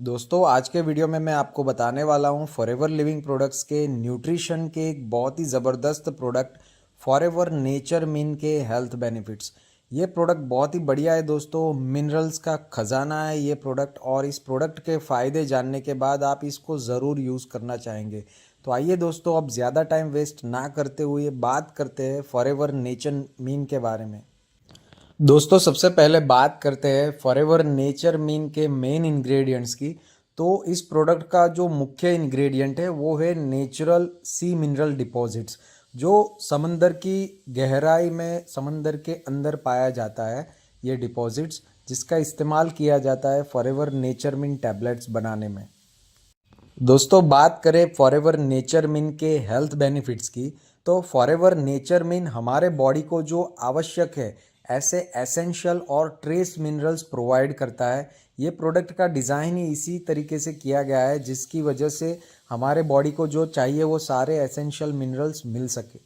दोस्तों आज के वीडियो में मैं आपको बताने वाला हूँ फॉरएवर लिविंग प्रोडक्ट्स के न्यूट्रिशन के एक बहुत ही ज़बरदस्त प्रोडक्ट फॉरएवर नेचर मिन के हेल्थ बेनिफिट्स। ये प्रोडक्ट बहुत ही बढ़िया है दोस्तों, मिनरल्स का खजाना है ये प्रोडक्ट। और इस प्रोडक्ट के फ़ायदे जानने के बाद आप इसको ज़रूर यूज़ करना चाहेंगे। तो आइए दोस्तों, अब ज़्यादा टाइम वेस्ट ना करते हुए बात करते हैं फॉरएवर नेचर मिन के बारे में। दोस्तों सबसे पहले बात करते हैं फॉरएवर नेचर मिन के मेन इंग्रेडिएंट्स की। तो इस प्रोडक्ट का जो मुख्य इंग्रेडिएंट है वो है नेचुरल सी मिनरल डिपॉजिट्स, जो समंदर की गहराई में समंदर के अंदर पाया जाता है। ये डिपॉजिट्स जिसका इस्तेमाल किया जाता है फॉरएवर नेचर मिन टैबलेट्स बनाने में। दोस्तों बात करें फॉरएवर नेचर मिन के हेल्थ बेनिफिट्स की, तो फॉरएवर नेचर मिन हमारे बॉडी को जो आवश्यक है ऐसे एसेंशियल और ट्रेस मिनरल्स प्रोवाइड करता है। ये प्रोडक्ट का डिज़ाइन ही इसी तरीके से किया गया है जिसकी वजह से हमारे बॉडी को जो चाहिए वो सारे एसेंशियल मिनरल्स मिल सके।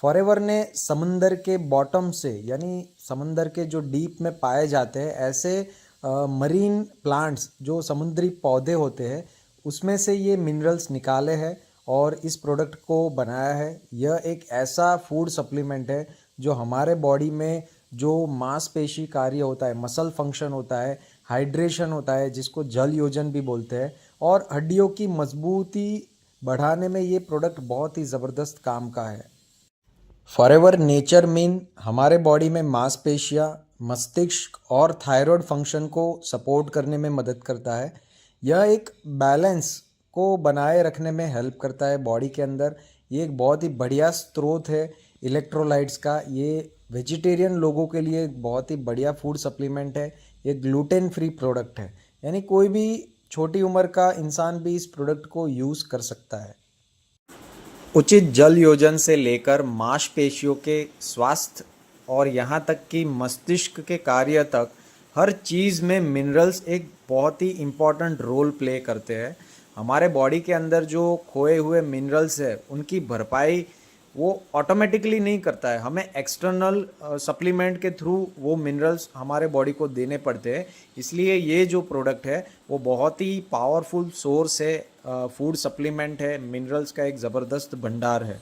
फॉरएवर ने समंदर के बॉटम से यानी समंदर के जो डीप में पाए जाते हैं ऐसे मरीन प्लांट्स, जो समुद्री पौधे होते हैं, उसमें से ये मिनरल्स निकाले हैं और इस प्रोडक्ट को बनाया है। यह एक ऐसा फूड सप्लीमेंट है जो हमारे बॉडी में जो मांसपेशी कार्य होता है, मसल फंक्शन होता है, हाइड्रेशन होता है जिसको जल योजन भी बोलते हैं, और हड्डियों की मजबूती बढ़ाने में ये प्रोडक्ट बहुत ही ज़बरदस्त काम का है। फॉरएवर नेचर मिन हमारे बॉडी में मांसपेशियाँ, मस्तिष्क और थायराइड फंक्शन को सपोर्ट करने में मदद करता है। यह एक बैलेंस को बनाए रखने में हेल्प करता है बॉडी के अंदर। ये एक बहुत ही बढ़िया स्रोत है इलेक्ट्रोलाइट्स का। ये वेजिटेरियन लोगों के लिए एक बहुत ही बढ़िया फूड सप्लीमेंट है। ये ग्लूटेन फ्री प्रोडक्ट है, यानी कोई भी छोटी उम्र का इंसान भी इस प्रोडक्ट को यूज़ कर सकता है। उचित जल योजन से लेकर मांसपेशियों के स्वास्थ्य और यहाँ तक कि मस्तिष्क के कार्य तक हर चीज़ में मिनरल्स एक बहुत ही इम्पॉर्टेंट रोल प्ले करते हैं। हमारे बॉडी के अंदर जो खोए हुए मिनरल्स है उनकी भरपाई वो ऑटोमेटिकली नहीं करता है, हमें एक्सटर्नल सप्लीमेंट के थ्रू वो मिनरल्स हमारे बॉडी को देने पड़ते हैं। इसलिए ये जो प्रोडक्ट है वो बहुत ही पावरफुल सोर्स है, फूड सप्लीमेंट है, मिनरल्स का एक ज़बरदस्त भंडार है।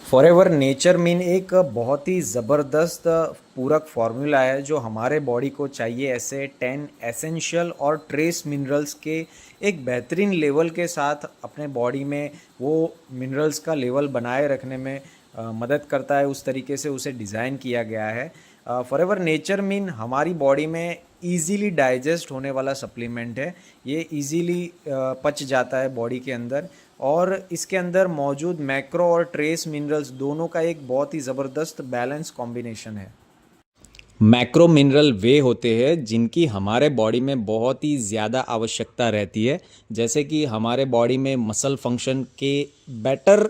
फॉरएवर नेचर मिन एक बहुत ही ज़बरदस्त पूरक फार्मूला है जो हमारे बॉडी को चाहिए ऐसे 10 एसेंशियल और ट्रेस मिनरल्स के एक बेहतरीन लेवल के साथ अपने बॉडी में वो मिनरल्स का लेवल बनाए रखने में मदद करता है। उस तरीके से उसे डिज़ाइन किया गया है। फॉरएवर नेचर मिन हमारी बॉडी में इजीली डाइजेस्ट होने वाला सप्लीमेंट है। ये इजीली पच जाता है बॉडी के अंदर, और इसके अंदर मौजूद मैक्रो और ट्रेस मिनरल्स दोनों का एक बहुत ही ज़बरदस्त बैलेंस कॉम्बिनेशन है। मैक्रो मिनरल वे होते हैं जिनकी हमारे बॉडी में बहुत ही ज़्यादा आवश्यकता रहती है, जैसे कि हमारे बॉडी में मसल फंक्शन के बेटर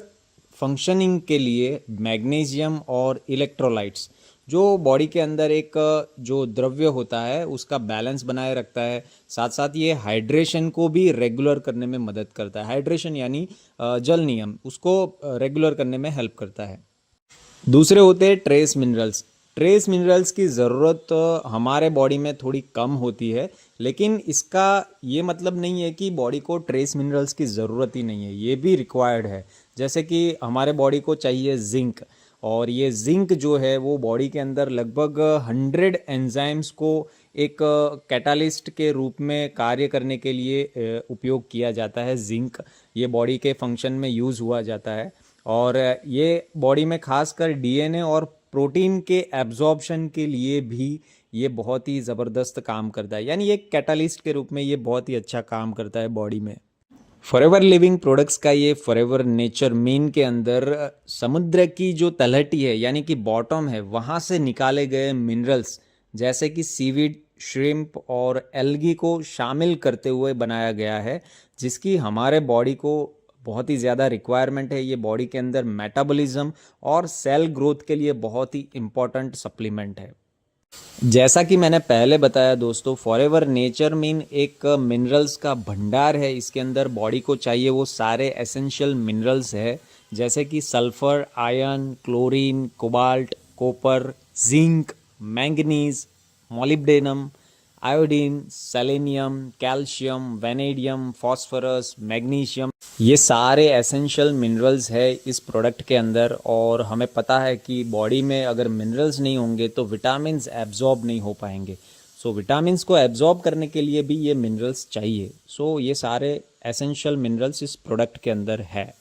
फंक्शनिंग के लिए मैग्नीशियम और इलेक्ट्रोलाइट्स, जो बॉडी के अंदर एक जो द्रव्य होता है उसका बैलेंस बनाए रखता है। साथ साथ ये हाइड्रेशन को भी रेगुलर करने में मदद करता है। हाइड्रेशन यानी जल नियम, उसको रेगुलर करने में हेल्प करता है। दूसरे होते हैं ट्रेस मिनरल्स। ट्रेस मिनरल्स की ज़रूरत हमारे बॉडी में थोड़ी कम होती है, लेकिन इसका ये मतलब नहीं है कि बॉडी को ट्रेस मिनरल्स की ज़रूरत ही नहीं है, ये भी रिक्वायर्ड है। जैसे कि हमारे बॉडी को चाहिए जिंक, और ये जिंक जो है वो बॉडी के अंदर लगभग 100 एंजाइम्स को एक कैटालिस्ट के रूप में कार्य करने के लिए उपयोग किया जाता है। जिंक ये बॉडी के फंक्शन में यूज़ हुआ जाता है, और ये बॉडी में खासकर डीएनए और प्रोटीन के एब्जॉर्प्शन के लिए भी ये बहुत ही ज़बरदस्त काम करता है, यानी एक कैटालिस्ट के रूप में ये बहुत ही अच्छा काम करता है बॉडी में। फॉरएवर लिविंग प्रोडक्ट्स का ये फॉरएवर नेचर मिन के अंदर समुद्र की जो तलहटी है यानी कि बॉटम है वहाँ से निकाले गए मिनरल्स जैसे कि सीवीड, श्रिम्प और एल्गी को शामिल करते हुए बनाया गया है, जिसकी हमारे बॉडी को बहुत ही ज़्यादा रिक्वायरमेंट है। ये बॉडी के अंदर मेटाबॉलिज्म और सेल ग्रोथ के लिए बहुत ही इम्पॉर्टेंट सप्लीमेंट है। जैसा कि मैंने पहले बताया दोस्तों, फॉरएवर नेचर मिन एक मिनरल्स का भंडार है। इसके अंदर बॉडी को चाहिए वो सारे एसेंशियल मिनरल्स है, जैसे कि sulphur, iron, chlorine, cobalt, copper, zinc, manganese, molybdenum, iodine, selenium, calcium, vanadium, phosphorus, magnesium, ये सारे एसेंशियल मिनरल्स है इस प्रोडक्ट के अंदर। और हमें पता है कि बॉडी में अगर मिनरल्स नहीं होंगे तो विटामिन्स एब्जॉर्ब नहीं हो पाएंगे। सो विटामिन्स को एब्जॉर्ब करने के लिए भी ये मिनरल्स चाहिए। सो ये सारे एसेंशियल मिनरल्स इस प्रोडक्ट के अंदर है।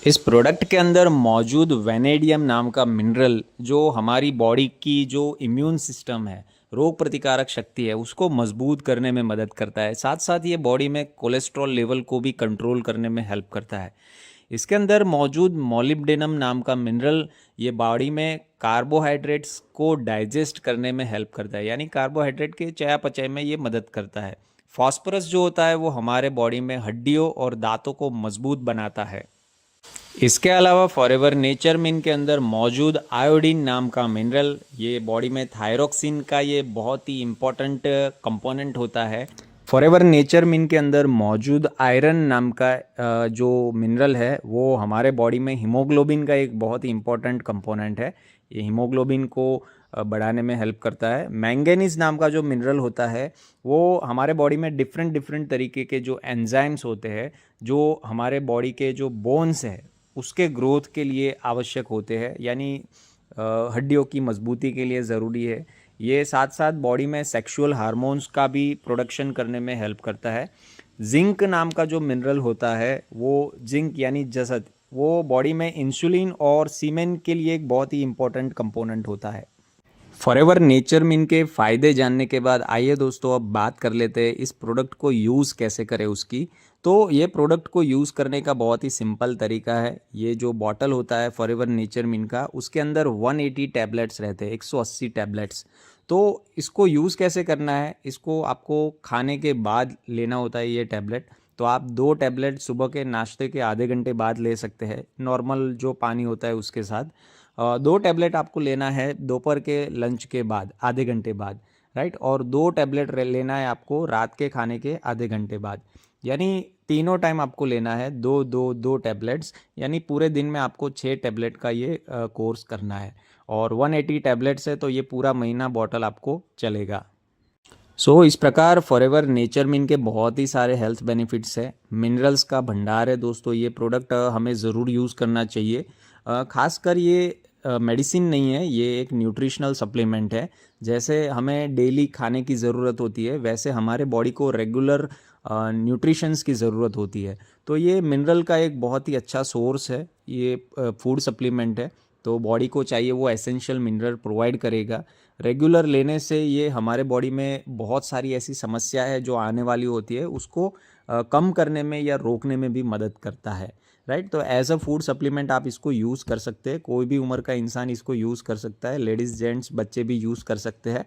इस प्रोडक्ट के अंदर मौजूद वेनेडियम नाम का मिनरल जो हमारी बॉडी की जो इम्यून सिस्टम है, रोग प्रतिकारक शक्ति है, उसको मजबूत करने में मदद करता है। साथ साथ ये बॉडी में कोलेस्ट्रॉल लेवल को भी कंट्रोल करने में हेल्प करता है। इसके अंदर मौजूद मोलिब्डेनम नाम का मिनरल ये बॉडी में कार्बोहाइड्रेट्स को डाइजेस्ट करने में हेल्प करता है, यानी कार्बोहाइड्रेट के चयापचय में ये मदद करता है। फॉस्फोरस जो होता है वो हमारे बॉडी में हड्डियों और दांतों को मजबूत बनाता है। इसके अलावा फॉरएवर नेचर मिन के अंदर मौजूद आयोडीन नाम का मिनरल ये बॉडी में थायरोक्सिन का ये बहुत ही इम्पोर्टेंट कंपोनेंट होता है। फॉरएवर नेचर मिन के अंदर मौजूद आयरन नाम का जो मिनरल है वो हमारे बॉडी में हीमोग्लोबिन का एक बहुत ही इम्पोर्टेंट कंपोनेंट है। ये हीमोग्लोबिन को बढ़ाने में हेल्प करता है। मैंगनीज नाम का जो मिनरल होता है वो हमारे बॉडी में डिफरेंट तरीके के जो एंजाइम्स होते हैं जो हमारे बॉडी के जो बोन्स है उसके ग्रोथ के लिए आवश्यक होते हैं, यानी हड्डियों की मजबूती के लिए ज़रूरी है। ये साथ साथ बॉडी में सेक्सुअल हार्मोन्स का भी प्रोडक्शन करने में हेल्प करता है। जिंक नाम का जो मिनरल होता है वो जिंक यानी जसत, वो बॉडी में इंसुलिन और सीमेन के लिए एक बहुत ही इम्पोर्टेंट कंपोनेंट होता है। फॉरएवर नेचर मिन के फ़ायदे जानने के बाद आइए दोस्तों अब बात कर लेते हैं इस प्रोडक्ट को यूज़ कैसे करें उसकी। तो ये प्रोडक्ट को यूज़ करने का बहुत ही सिंपल तरीका है। ये जो बॉटल होता है फॉरएवर नेचर मिन का उसके अंदर 180 टैबलेट्स रहते हैं, 180 टैबलेट्स। तो इसको यूज़ कैसे करना है, इसको आपको खाने के बाद लेना होता है ये टैबलेट। तो आप 2 टैबलेट सुबह के नाश्ते के आधे घंटे बाद ले सकते हैं, नॉर्मल जो पानी होता है उसके साथ। 2 टैबलेट आपको लेना है दोपहर के लंच के बाद आधे घंटे बाद, राइट। और 2 टैबलेट लेना है आपको रात के खाने के आधे घंटे बाद, यानी तीनों टाइम आपको लेना है 2 टैबलेट्स, यानी पूरे दिन में आपको 6 टैबलेट का ये कोर्स करना है। और 180 टैबलेट्स है तो ये पूरा महीना बॉटल आपको चलेगा। इस प्रकार फॉरएवर नेचर मिन के बहुत ही सारे हेल्थ बेनिफिट्स है, मिनरल्स का भंडार है दोस्तों। ये प्रोडक्ट हमें ज़रूर यूज़ करना चाहिए। खासकर ये मेडिसिन नहीं है, ये एक न्यूट्रिशनल सप्लीमेंट है। जैसे हमें डेली खाने की ज़रूरत होती है वैसे हमारे बॉडी को रेगुलर न्यूट्रिशंस की ज़रूरत होती है। तो ये मिनरल का एक बहुत ही अच्छा सोर्स है, ये फूड सप्लीमेंट है। तो बॉडी को चाहिए वो एसेंशियल मिनरल प्रोवाइड करेगा। रेगुलर लेने से ये हमारे बॉडी में बहुत सारी ऐसी समस्या है जो आने वाली होती है उसको कम करने में या रोकने में भी मदद करता है, राइट। तो एज अ फूड सप्लीमेंट आप इसको यूज़ कर सकते हैं, कोई भी उम्र का इंसान इसको यूज़ कर सकता है, लेडीज़ जेंट्स बच्चे भी यूज़ कर सकते हैं।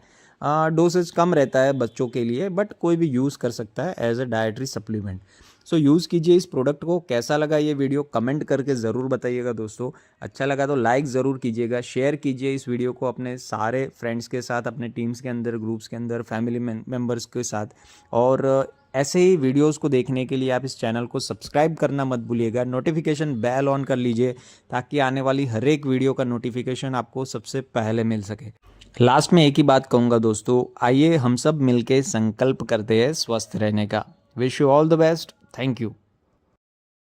डोसेज कम रहता है बच्चों के लिए बट कोई भी यूज़ कर सकता है as a dietary supplement. Use कीजिए इस प्रोडक्ट को। कैसा लगा ये वीडियो कमेंट करके ज़रूर बताइएगा दोस्तों। अच्छा लगा तो लाइक ज़रूर कीजिएगा, शेयर कीजिए इस वीडियो को अपने सारे फ्रेंड्स के साथ, अपने टीम्स के अंदर, ग्रुप्स के अंदर, फैमिली मेम्बर्स के साथ। और ऐसे ही वीडियोस को देखने के लिए आप इस चैनल को सब्सक्राइब करना मत भूलिएगा, नोटिफिकेशन बेल ऑन कर लीजिए ताकि आने वाली हर एक वीडियो का नोटिफिकेशन आपको सबसे पहले मिल सके। लास्ट में एक ही बात कहूँगा दोस्तों, आइए हम सब मिलके संकल्प करते हैं स्वस्थ रहने का। Wish you all the best. Thank you.